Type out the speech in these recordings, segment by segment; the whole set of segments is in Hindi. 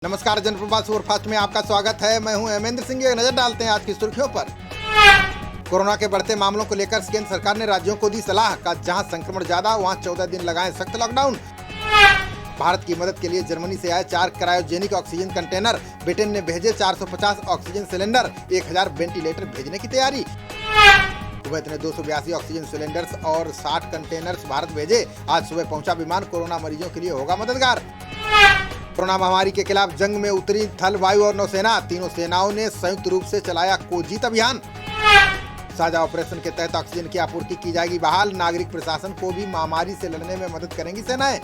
नमस्कार, जनप्रभा सुपरफास्ट में आपका स्वागत है। मैं हूं हेमेंद्र सिंह। एक नजर डालते हैं आज की सुर्खियों पर। कोरोना के बढ़ते मामलों को लेकर केंद्र सरकार ने राज्यों को दी सलाह का जहां संक्रमण ज्यादा वहां 14 दिन लगाएं सख्त लॉकडाउन। भारत की मदद के लिए जर्मनी से आए 4 क्रायोजेनिक ऑक्सीजन कंटेनर। ब्रिटेन ने भेजे 450 ऑक्सीजन सिलेंडर। 1000 वेंटिलेटर भेजने की तैयारी। कुवैत ने 282 ऑक्सीजन सिलेंडर्स और 60 कंटेनर्स भारत भेजे। आज सुबह पहुंचा विमान। कोरोना मरीजों के लिए होगा मददगार। कोरोना महामारी के खिलाफ जंग में उतरी थल, वायु और नौसेना। तीनों सेनाओं ने संयुक्त रूप से चलाया कोजीत अभियान। साझा ऑपरेशन के तहत ऑक्सीजन की आपूर्ति की जाएगी बहाल। नागरिक प्रशासन को भी महामारी से लड़ने में मदद करेंगी सेनाएं।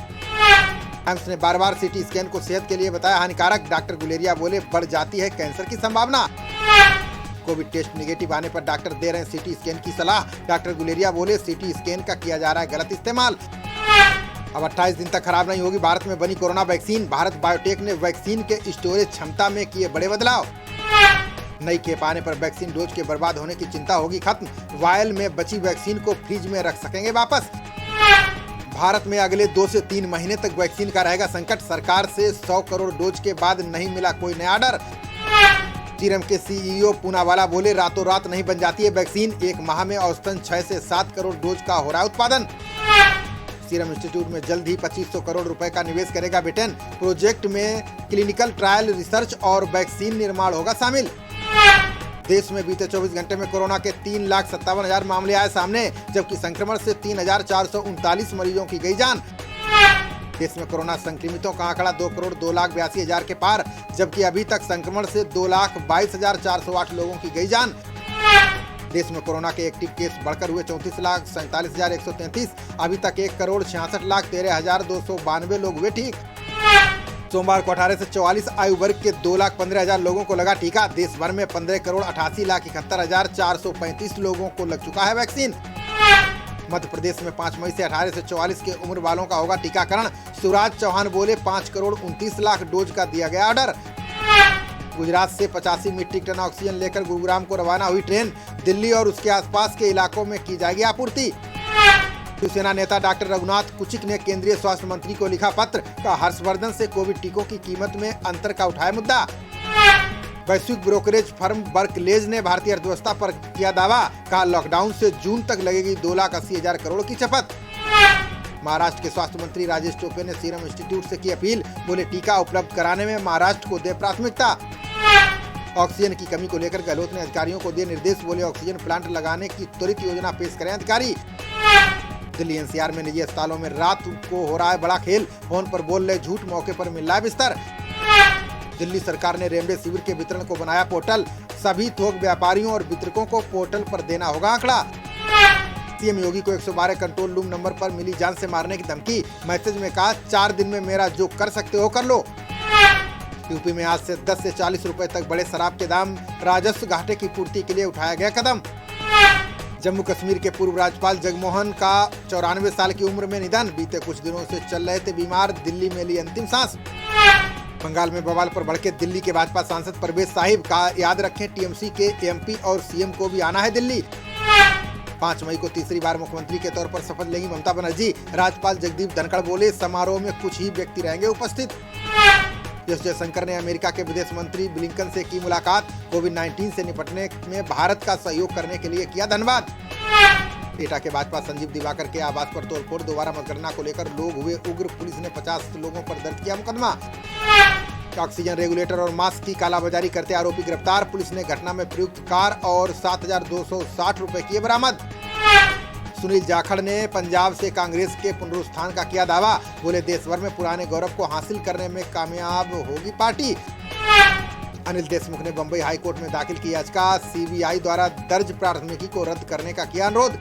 एम्स ने बार सीटी स्कैन को सेहत के लिए बताया हानिकारक। डॉक्टर गुलेरिया बोले बढ़ जाती है कैंसर की संभावना। कोविड टेस्ट निगेटिव आने पर डॉक्टर दे रहे हैं सीटी स्कैन की सलाह। डॉक्टर गुलेरिया बोले सीटी स्कैन का किया जा रहा है गलत इस्तेमाल। अब 28 दिन तक खराब नहीं होगी भारत में बनी कोरोना वैक्सीन। भारत बायोटेक ने वैक्सीन के स्टोरेज क्षमता में किए बड़े बदलाव। नई खेप आने पर वैक्सीन डोज के बर्बाद होने की चिंता होगी खत्म। वायल में बची वैक्सीन को फ्रिज में रख सकेंगे वापस। भारत में अगले 2 से 3 महीने तक वैक्सीन का रहेगा संकट। सरकार से 100 करोड़ डोज के बाद नहीं मिला कोई नया ऑर्डर। सीरम के सीईओ पूनावाला बोले रातों रात नहीं बन जाती है वैक्सीन। 1 माह में औसतन 6 से 7 करोड़ डोज का हो रहा है उत्पादन। सीरम इंस्टीट्यूट में जल्द ही 2500 करोड़ रुपए का निवेश करेगा ब्रिटेन। प्रोजेक्ट में क्लिनिकल ट्रायल, रिसर्च और वैक्सीन निर्माण होगा शामिल। देश में बीते 24 घंटे में कोरोना के 3,57,000 मामले आए सामने, जबकि संक्रमण से 3,439 मरीजों की गई जान। देश में कोरोना संक्रमितों का आंकड़ा 2,02,82,000 के पार, जबकि अभी तक संक्रमण से 2,22,408 लोगों की गई जान। देश में कोरोना के एक्टिव केस बढ़कर हुए 34,47,133। अभी तक 1,66,13,292 लोग हुए ठीक। सोमवार को 18 से 44 आयु वर्ग के 2,15,000 लोगों को लगा टीका। देश भर में 15,88,71,435 लोगों को लग चुका है वैक्सीन। मध्य प्रदेश में 5 मई से 18 से 44 के उम्र वालों का होगा टीकाकरण। शिवराज चौहान बोले 5,29,00,000 डोज का दिया गया ऑर्डर। गुजरात से 85 मीट्रिक टन ऑक्सीजन लेकर गुरुग्राम को रवाना हुई ट्रेन। दिल्ली और उसके आसपास के इलाकों में की जाएगी आपूर्ति। शिवसेना नेता डॉक्टर रघुनाथ कुचिक ने केंद्रीय स्वास्थ्य मंत्री को लिखा पत्र। का हर्षवर्धन से कोविड टीकों की कीमत में अंतर का उठाया मुद्दा। वैश्विक ब्रोकरेज फर्म बर्कलेज ने भारतीय अर्थव्यवस्था पर किया दावा। कहा लॉकडाउन से जून तक लगेगी 2,80,000 करोड़ की चपत। महाराष्ट्र के स्वास्थ्य मंत्री राजेश टोपे ने सीरम इंस्टीट्यूट से की अपील। बोले टीका उपलब्ध कराने में महाराष्ट्र को दे प्राथमिकता। ऑक्सीजन की कमी को लेकर गहलोत ने अधिकारियों को दिए निर्देश। बोले ऑक्सीजन प्लांट लगाने की त्वरित योजना पेश करें अधिकारी। दिल्ली एनसीआर में निजी अस्पतालों में रात को हो रहा है बड़ा खेल। फोन पर बोल रहे झूठ, मौके पर मिल रहा है बिस्तर। दिल्ली सरकार ने रेमडेसिविर के वितरण को बनाया पोर्टल। सभी थोक व्यापारियों और वितरकों को पोर्टल पर देना होगा आंकड़ा। सीएम योगी को 112 कंट्रोल रूम नंबर पर मिली जान से मारने की धमकी। मैसेज में कहा 4 दिन में मेरा जो कर सकते हो कर लो। यूपी में आज से 10 से 40 रुपए तक बढ़े शराब के दाम। राजस्व घाटे की पूर्ति के लिए उठाया गया कदम। जम्मू कश्मीर के पूर्व राज्यपाल जगमोहन का 94 साल की उम्र में निधन। बीते कुछ दिनों से चल रहे थे बीमार। दिल्ली में ली अंतिम सांस। बंगाल में बवाल पर भड़के दिल्ली के भाजपा सांसद परवेज साहिब। का याद रखें टीएमसी के एमपी और सीएम को भी आना है दिल्ली। 5 मई को तीसरी बार मुख्यमंत्री के तौर पर शपथ लेंगी ममता बनर्जी। राज्यपाल जगदीप धनखड़ बोले समारोह में कुछ ही व्यक्ति रहेंगे उपस्थित। एस जयशंकर ने अमेरिका के विदेश मंत्री ब्लिंकन से की मुलाकात। कोविड-19 से निपटने में भारत का सहयोग करने के लिए किया धन्यवाद। एटा के भाजपा संजीव दिवाकर के आवास पर तोड़फोड़। दोबारा मतगणना को लेकर लोग हुए उग्र। पुलिस ने 50 लोगों पर दर्ज किया मुकदमा। ऑक्सीजन रेगुलेटर और मास्क की कालाबाजारी करते आरोपी गिरफ्तार। पुलिस ने घटना में प्रयुक्त कार और 7,260 रुपए किए बरामद। सुनील जाखड़ ने पंजाब से कांग्रेस के पुनरुत्थान का किया दावा। बोले देश भर में पुराने गौरव को हासिल करने में कामयाब होगी पार्टी। अनिल देशमुख ने बंबई हाईकोर्ट में दाखिल की याचिका। सीबीआई द्वारा दर्ज प्राथमिकी को रद्द करने का किया अनुरोध।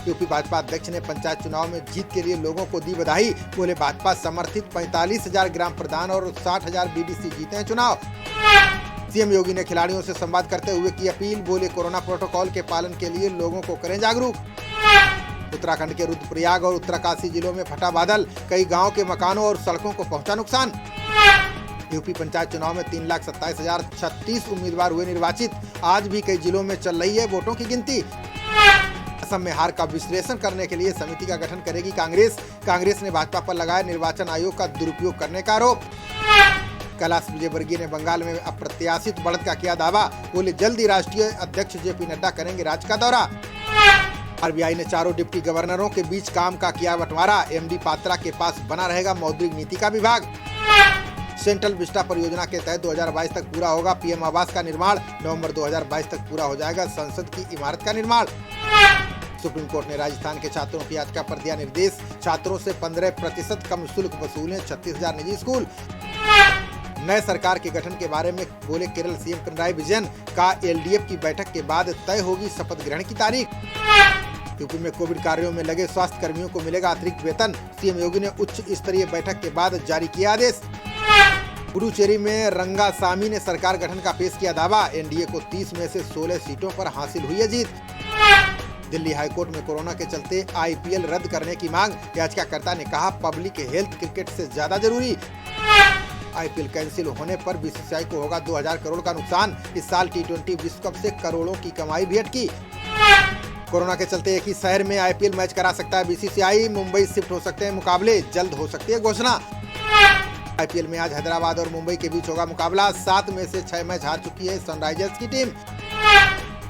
यूपी भाजपा अध्यक्ष ने पंचायत चुनाव में जीत के लिए लोगों को दी बधाई। बोले भाजपा समर्थित 45,000 ग्राम प्रधान और 60,000 बीडीसी जीते हैं चुनाव। सीएम योगी ने खिलाड़ियों से संवाद करते हुए की अपील। बोले कोरोना प्रोटोकॉल के पालन के लिए लोगों को करें जागरूक। उत्तराखंड के रुद्रप्रयाग और उत्तरकाशी जिलों में फटा बादल। कई गांव के मकानों और सड़कों को पहुंचा नुकसान। यूपी पंचायत चुनाव में 3,27,036 उम्मीदवार हुए निर्वाचित। आज भी कई जिलों में चल रही है वोटों की गिनती। असम में हार का विश्लेषण करने के लिए समिति का गठन करेगी कांग्रेस। कांग्रेस ने भाजपा पर लगाया निर्वाचन आयोग का दुरुपयोग करने का आरोप। कैलाश विजयवर्गीय ने बंगाल में अप्रत्याशित बढ़त का किया दावा, बोले जल्दी राष्ट्रीय अध्यक्ष जेपी नड्डा करेंगे राज्य का दौरा। आरबीआई ने चारों डिप्टी गवर्नरों के बीच काम का किया बंटवारा, एमडी पात्रा के पास बना रहेगा मौद्रिक नीति का विभाग। सेंट्रल विस्टा परियोजना के तहत 2022 तक पूरा होगा पीएम आवास का निर्माण, नवंबर 2022 तक पूरा हो जाएगा संसद की इमारत का निर्माण। सुप्रीम कोर्ट ने राजस्थान के छात्रों की याचिका पर दिया निर्देश, छात्रों से 15% कम शुल्क वसूलें 36,000 निजी स्कूल। नए सरकार के गठन के बारे में बोले केरल सीएम पिनराई विजयन, का एलडीएफ की बैठक के बाद तय होगी शपथ ग्रहण की तारीख। यूपी में कोविड कार्यों में लगे स्वास्थ्य कर्मियों को मिलेगा अतिरिक्त वेतन, सीएम योगी ने उच्च स्तरीय बैठक के बाद जारी किया आदेश। पुडुचेरी में रंगासामी ने सरकार गठन का पेश किया दावा, एनडीए को 30 में से 16 सीटों पर हासिल हुई है जीत। दिल्ली हाईकोर्ट में कोरोना के चलते आईपीएल रद्द करने की मांग, याचिकाकर्ता ने कहा पब्लिक हेल्थ क्रिकेट से ज्यादा जरूरी। आईपीएल कैंसिल होने पर बीसीसीआई को होगा 2000 करोड़ का नुकसान, इस साल टी20 विश्व कप से करोड़ों की कमाई भी अटकी। कोरोना के चलते एक ही शहर में आईपीएल मैच करा सकता है बीसीसीआई, मुंबई शिफ्ट हो सकते हैं मुकाबले, जल्द हो सकती है घोषणा। आईपीएल में आज हैदराबाद और मुंबई के बीच होगा मुकाबला, 7 में से 6 मैच हार चुकी है सनराइजर्स की टीम।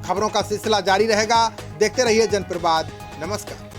खबरों का सिलसिला जारी रहेगा, देखते रहिए जनप्रवाद। नमस्कार।